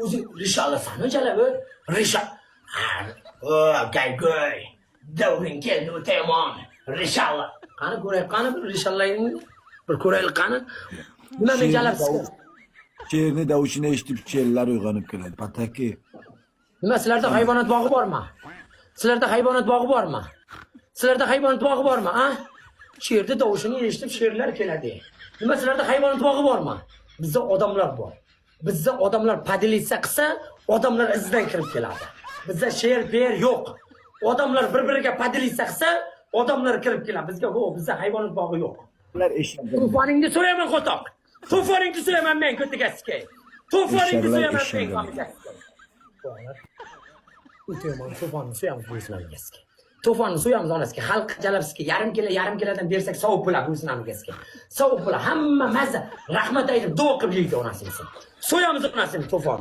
o'zi risholasani jalabi risho o gaygoy davring keldi o'tayman rishola qani ko'raylik qani bir risholaylik bir ko'raylik qani nima jalabsiz Şehrini davuşunu eshitib sherlar uyg'onib keladi. Pataki. nima sizlarda hayvonot bog'i bormi sizlarda hayvonot bog'i bormi sizlarda hayvonot bog'i bormi a sherni tovushini eshitib sherlar keladi nima sizlarda hayvonot bog'i bormi bizda odamlar bor bizda odamlar padilitsa qilsa odamlar izidan kirib keladi bizda sher per yo'q odamlar bir-biriga padilitsa qilsa odamlar kirib keladi bizga bizda hayvonot bog'i yo'q Ular eshitadi. tufoningni so'rayman qo'toq tufoningni so'rayman men ko'tigaskay tufoningni so'rayman men ko'tigaskay O'tayman tufonni so'yamiz buvisinamizga. Tufonni so'yamiz onasiga. Xalq jalabsiga yarim kilodan bersak sovuq bo'ladi buvisinamizga. Sovuq bo'ladi. Hamma mazza rahmat aytib duo qilib yeydi onasini. So'yamiz onasini tufon.